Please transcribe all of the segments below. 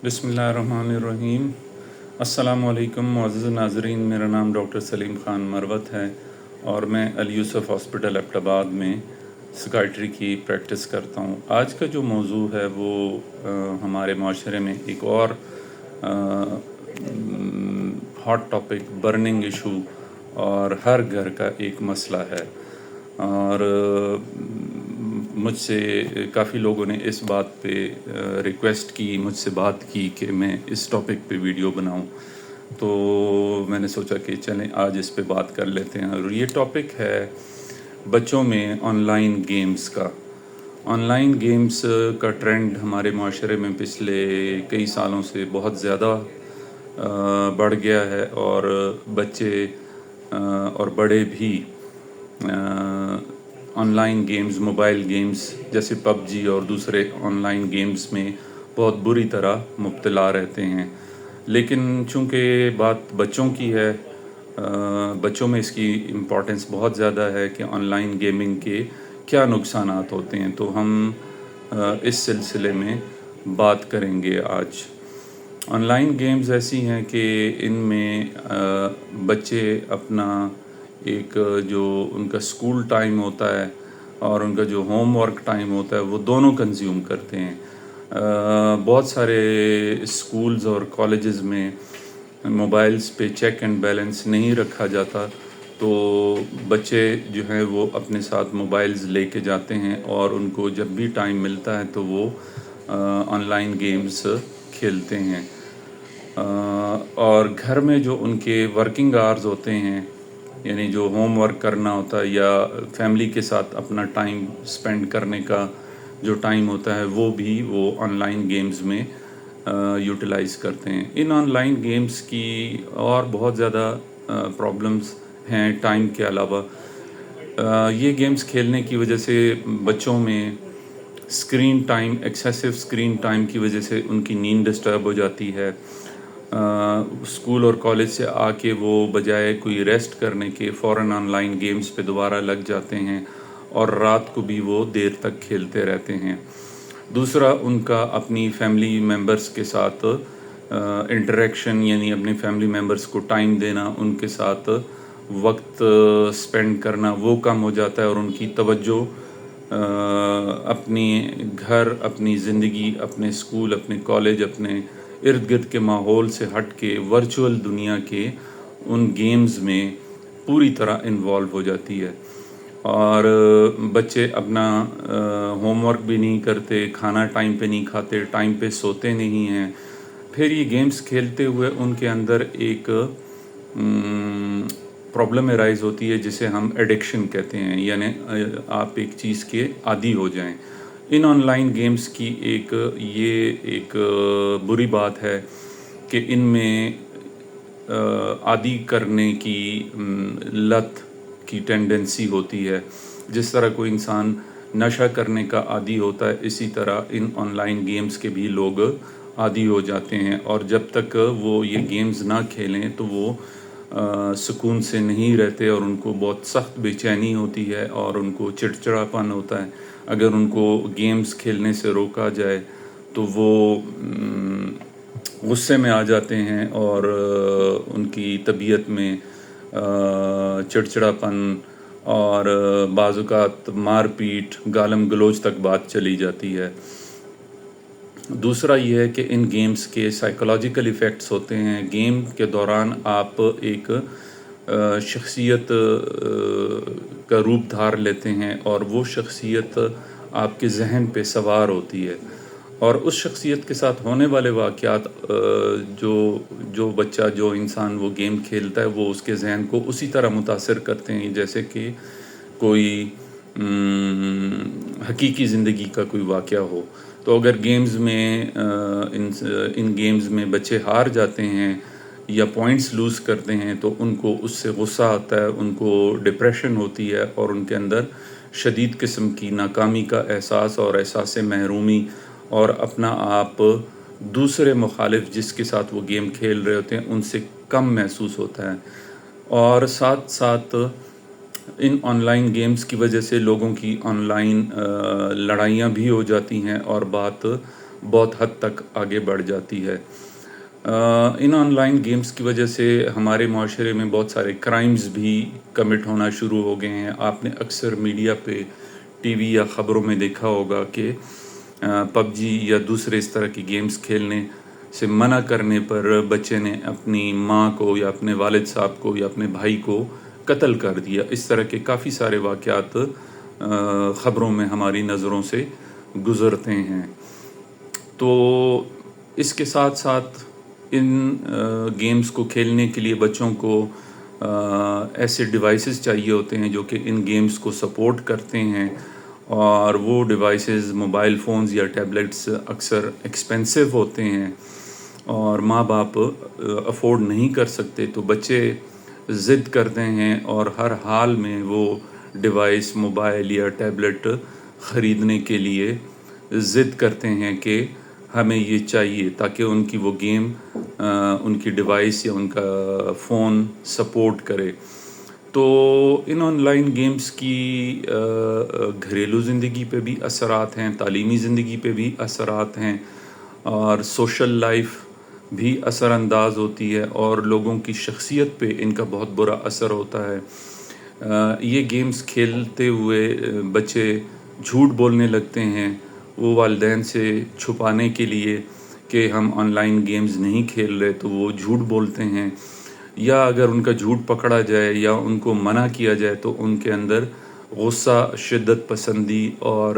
بسم اللہ الرحمن الرحیم۔ السلام علیکم معزز ناظرین، میرا نام ڈاکٹر سلیم خان مروت ہے اور میں علی یوسف ہاسپٹل ایبٹ آباد میں سکائٹری کی پریکٹس کرتا ہوں۔ آج کا جو موضوع ہے وہ ہمارے معاشرے میں ایک اور ہاٹ ٹاپک، برننگ ایشو اور ہر گھر کا ایک مسئلہ ہے، اور مجھ سے کافی لوگوں نے اس بات پہ ریکویسٹ کی، مجھ سے بات کی کہ میں اس ٹاپک پہ ویڈیو بناؤں، تو میں نے سوچا کہ چلیں آج اس پہ بات کر لیتے ہیں۔ اور یہ ٹاپک ہے بچوں میں آن لائن گیمز کا۔ آن لائن گیمز کا ٹرینڈ ہمارے معاشرے میں پچھلے کئی سالوں سے بہت زیادہ بڑھ گیا ہے، اور بچے اور بڑے بھی on line games, mobile games جیسے پب جی اور دوسرے آن لائن گیمز میں بہت بری طرح مبتلا رہتے ہیں۔ لیکن چونکہ بات بچوں کی ہے، بچوں میں اس کی امپورٹنس بہت زیادہ ہے کہ آن لائن گیمنگ کے کیا نقصانات ہوتے ہیں، تو ہم اس سلسلے میں بات کریں گے آج۔ آن لائن گیمز ایسی ہیں کہ ان میں بچے اپنا ایک جو ان کا اسکول ٹائم ہوتا ہے اور ان کا جو ہوم ورک ٹائم ہوتا ہے وہ دونوں کنزیوم کرتے ہیں۔ بہت سارے اسکولز اور کالجز میں موبائلز پہ چیک اینڈ بیلنس نہیں رکھا جاتا، تو بچے جو ہیں وہ اپنے ساتھ موبائلز لے کے جاتے ہیں اور ان کو جب بھی ٹائم ملتا ہے تو وہ آن لائن گیمز کھیلتے ہیں۔ اور گھر میں جو ان کے ورکنگ آورز ہوتے ہیں، یعنی جو ہوم ورک کرنا ہوتا ہے یا فیملی کے ساتھ اپنا ٹائم سپینڈ کرنے کا جو ٹائم ہوتا ہے، وہ بھی وہ آن لائن گیمز میں یوٹیلائز کرتے ہیں۔ ان آن لائن گیمز کی اور بہت زیادہ پرابلمز ہیں ٹائم کے علاوہ۔ یہ گیمز کھیلنے کی وجہ سے بچوں میں screen time, excessive screen time کی وجہ سے ان کی نیند ڈسٹرب ہو جاتی ہے۔ اسکول اور کالج سے آ کے وہ بجائے کوئی ریسٹ کرنے کے فوراً آن لائن گیمز پہ دوبارہ لگ جاتے ہیں اور رات کو بھی وہ دیر تک کھیلتے رہتے ہیں۔ دوسرا، ان کا اپنی فیملی ممبرز کے ساتھ انٹریکشن، یعنی اپنے فیملی ممبرز کو ٹائم دینا، ان کے ساتھ وقت سپینڈ کرنا وہ کم ہو جاتا ہے، اور ان کی توجہ اپنی گھر، اپنی زندگی، اپنے اسکول، اپنے کالج، اپنے ارد گرد کے ماحول سے ہٹ کے ورچوئل دنیا کے ان گیمز میں پوری طرح انوالو ہو جاتی ہے، اور بچے اپنا ہوم ورک بھی نہیں کرتے، کھانا ٹائم پہ نہیں کھاتے، ٹائم پہ سوتے نہیں ہیں۔ پھر یہ گیمز کھیلتے ہوئے ان کے اندر ایک پرابلم ارائز ہوتی ہے جسے ہم ایڈکشن کہتے ہیں، یعنی آپ ایک چیز کے عادی ہو جائیں۔ ان آن لائن گیمز کی ایک بری بات ہے کہ ان میں عادی کرنے کی لت کی ٹینڈنسی ہوتی ہے۔ جس طرح کوئی انسان نشہ کرنے کا عادی ہوتا ہے، اسی طرح ان آن لائن گیمز کے بھی لوگ عادی ہو جاتے ہیں، اور جب تک وہ یہ گیمز نہ کھیلیں تو وہ سکون سے نہیں رہتے، اور ان کو بہت سخت بے چینی ہوتی ہے اور ان کو چڑچڑاپن ہوتا ہے۔ اگر ان کو گیمز کھیلنے سے روکا جائے تو وہ غصے میں آ جاتے ہیں، اور ان کی طبیعت میں چڑچڑاپن اور بعض اوقات مار پیٹ، گالم گلوچ تک بات چلی جاتی ہے۔ دوسرا یہ ہے کہ ان گیمز کے سائیکولوجیکل ایفیکٹس ہوتے ہیں۔ گیم کے دوران آپ ایک شخصیت کا روپ دھار لیتے ہیں، اور وہ شخصیت آپ کے ذہن پہ سوار ہوتی ہے، اور اس شخصیت کے ساتھ ہونے والے واقعات جو بچہ، جو انسان وہ گیم کھیلتا ہے، وہ اس کے ذہن کو اسی طرح متاثر کرتے ہیں جیسے کہ کوئی حقیقی زندگی کا کوئی واقعہ ہو۔ تو اگر گیمز میں ان گیمز میں بچے ہار جاتے ہیں یا پوائنٹس لوز کرتے ہیں تو ان کو اس سے غصہ آتا ہے، ان کو ڈپریشن ہوتی ہے، اور ان کے اندر شدید قسم کی ناکامی کا احساس اور احساس محرومی اور اپنا آپ دوسرے مخالف جس کے ساتھ وہ گیم کھیل رہے ہوتے ہیں ان سے کم محسوس ہوتا ہے۔ اور ساتھ ساتھ ان آن لائن گیمز کی وجہ سے لوگوں کی آن لائن لڑائیاں بھی ہو جاتی ہیں، اور بات بہت حد تک آگے بڑھ جاتی ہے۔ ان آن لائن گیمز کی وجہ سے ہمارے معاشرے میں بہت سارے کرائمز بھی کمٹ ہونا شروع ہو گئے ہیں۔ آپ نے اکثر میڈیا پہ، ٹی وی یا خبروں میں دیکھا ہوگا کہ پب جی یا دوسرے اس طرح کی گیمز کھیلنے سے منع کرنے پر بچے نے اپنی ماں کو یا اپنے والد صاحب کو یا اپنے بھائی کو قتل کر دیا۔ اس طرح کے کافی سارے واقعات خبروں میں ہماری نظروں سے گزرتے ہیں۔ تو اس کے ساتھ ساتھ ان گیمز کو کھیلنے کے لیے بچوں کو ایسے ڈیوائسز چاہیے ہوتے ہیں جو کہ ان گیمز کو سپورٹ کرتے ہیں، اور وہ ڈیوائسز موبائل فونز یا ٹیبلیٹس اکثر ایکسپینسو ہوتے ہیں اور ماں باپ افورڈ نہیں کر سکتے، تو بچے ضد کرتے ہیں اور ہر حال میں وہ ڈیوائس موبائل یا ٹیبلٹ خریدنے کے لیے ضد کرتے ہیں کہ ہمیں یہ چاہیے، تاکہ ان کی وہ گیم ان کی ڈیوائس یا ان کا فون سپورٹ کرے۔ تو ان آن لائن گیمز کی گھریلو زندگی پہ بھی اثرات ہیں، تعلیمی زندگی پہ بھی اثرات ہیں، اور سوشل لائف بھی اثر انداز ہوتی ہے، اور لوگوں کی شخصیت پہ ان کا بہت برا اثر ہوتا ہے۔ یہ گیمز کھیلتے ہوئے بچے جھوٹ بولنے لگتے ہیں، وہ والدین سے چھپانے کے لیے کہ ہم آن لائن گیمز نہیں کھیل رہے تو وہ جھوٹ بولتے ہیں، یا اگر ان کا جھوٹ پکڑا جائے یا ان کو منع کیا جائے تو ان کے اندر غصہ، شدت پسندی اور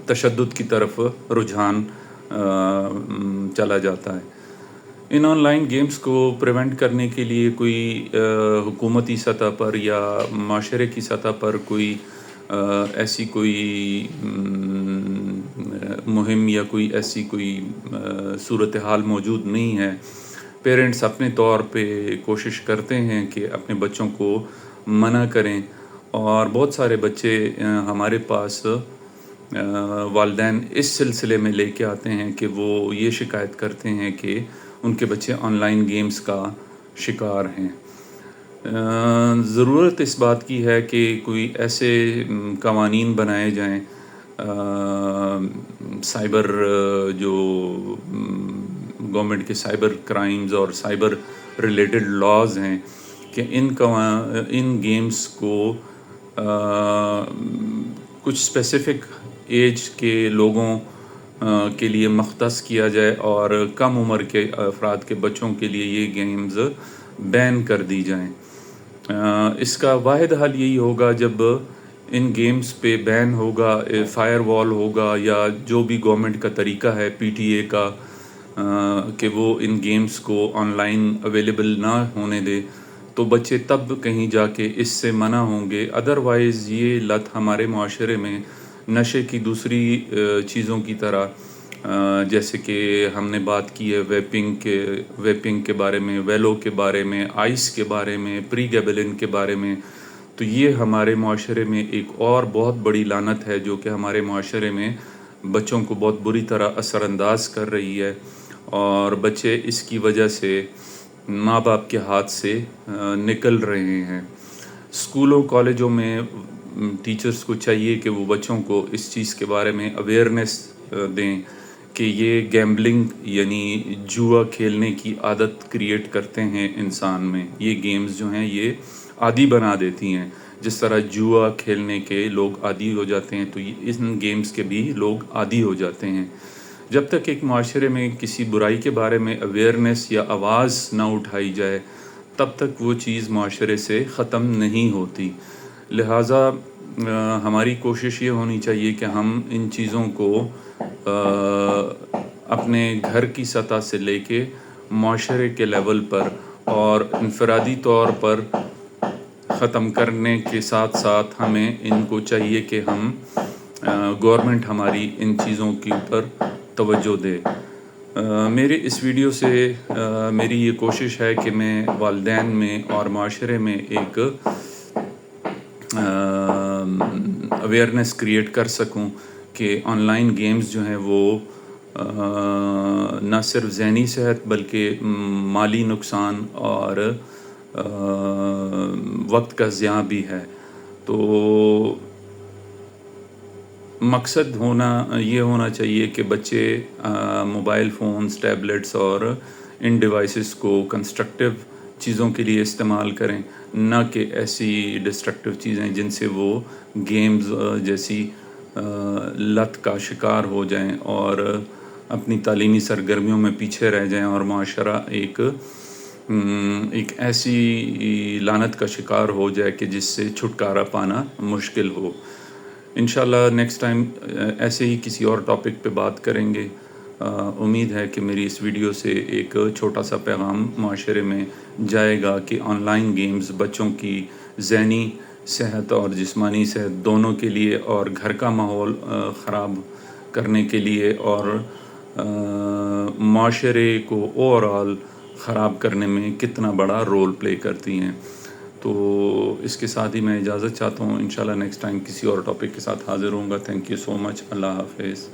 تشدد کی طرف رجحان چلا جاتا ہے۔ ان آن لائن گیمز کو پریونٹ کرنے کے لیے کوئی حکومتی سطح پر یا معاشرے کی سطح پر کوئی ایسی کوئی مہم یا کوئی ایسی کوئی صورتحال موجود نہیں ہے۔ پیرنٹس اپنے طور پہ کوشش کرتے ہیں کہ اپنے بچوں کو منع کریں، اور بہت سارے بچے ہمارے پاس والدین اس سلسلے میں لے کے آتے ہیں کہ وہ یہ شکایت کرتے ہیں کہ ان کے بچے آن لائن گیمز کا شکار ہیں۔ ضرورت اس بات کی ہے کہ کوئی ایسے قوانین بنائے جائیں، سائبر جو گورنمنٹ کے سائبر کرائمز اور سائبر ریلیٹڈ لاز ہیں، کہ ان گیمز کو کچھ اسپیسیفک ایج کے لوگوں کے لیے مختص کیا جائے، اور کم عمر کے افراد کے بچوں کے لیے یہ گیمز بین کر دی جائیں۔ اس کا واحد حل یہی ہوگا جب ان گیمز پہ بین ہوگا، فائر وال ہوگا، یا جو بھی گورنمنٹ کا طریقہ ہے پی ٹی اے کا کہ وہ ان گیمز کو آن لائن اویلیبل نہ ہونے دے، تو بچے تب کہیں جا کے اس سے منع ہوں گے۔ ادروائز یہ لت ہمارے معاشرے میں نشے کی دوسری چیزوں کی طرح، جیسے کہ ہم نے بات کی ہے ویپنگ کے بارے میں، ویلو کے بارے میں، آئس کے بارے میں، پری گیبلن کے بارے میں، تو یہ ہمارے معاشرے میں ایک اور بہت بڑی لعنت ہے جو کہ ہمارے معاشرے میں بچوں کو بہت بری طرح اثر انداز کر رہی ہے، اور بچے اس کی وجہ سے ماں باپ کے ہاتھ سے نکل رہے ہیں۔ اسکولوں کالجوں میں ٹیچرز کو چاہیے کہ وہ بچوں کو اس چیز کے بارے میں اویئرنیس دیں کہ یہ گیمبلنگ یعنی جوا کھیلنے کی عادت کریٹ کرتے ہیں انسان میں۔ یہ گیمز جو ہیں یہ عادی بنا دیتی ہیں، جس طرح جوا کھیلنے کے لوگ عادی ہو جاتے ہیں، تو ان گیمز کے بھی لوگ عادی ہو جاتے ہیں۔ جب تک ایک معاشرے میں کسی برائی کے بارے میں اویئرنیس یا آواز نہ اٹھائی جائے، تب تک وہ چیز معاشرے سے ختم نہیں ہوتی۔ لہٰذا ہماری کوشش یہ ہونی چاہیے کہ ہم ان چیزوں کو اپنے گھر کی سطح سے لے کے معاشرے کے لیول پر اور انفرادی طور پر ختم کرنے کے ساتھ ساتھ ہمیں ان کو چاہیے کہ ہم گورنمنٹ ہماری ان چیزوں کے اوپر توجہ دے۔ میرے اس ویڈیو سے میری یہ کوشش ہے کہ میں والدین میں اور معاشرے میں ایک اویئرنیس کریٹ کر سکوں کہ آن لائن گیمز جو ہیں وہ نہ صرف ذہنی صحت بلکہ مالی نقصان اور وقت کا ضیاع بھی ہے۔ تو مقصد یہ ہونا چاہیے کہ بچے موبائل فونز، ٹیبلٹس اور ان ڈیوائسز کو کنسٹرکٹیو چیزوں کے لیے استعمال کریں، نہ کہ ایسی ڈسٹرکٹیو چیزیں جن سے وہ گیمز جیسی لت کا شکار ہو جائیں اور اپنی تعلیمی سرگرمیوں میں پیچھے رہ جائیں اور معاشرہ ایک ایسی لعنت کا شکار ہو جائے کہ جس سے چھٹکارا پانا مشکل ہو۔ انشاءاللہ نیکسٹ ٹائم ایسے ہی کسی اور ٹاپک پہ بات کریں گے۔ امید ہے کہ میری اس ویڈیو سے ایک چھوٹا سا پیغام معاشرے میں جائے گا کہ آن لائن گیمز بچوں کی ذہنی صحت اور جسمانی صحت دونوں کے لیے اور گھر کا ماحول خراب کرنے کے لیے اور معاشرے کو اوورآل خراب کرنے میں کتنا بڑا رول پلے کرتی ہیں۔ تو اس کے ساتھ ہی میں اجازت چاہتا ہوں، انشاءاللہ نیکسٹ ٹائم کسی اور ٹاپک کے ساتھ حاضر ہوں گا۔ تھینک یو سو مچ، اللہ حافظ۔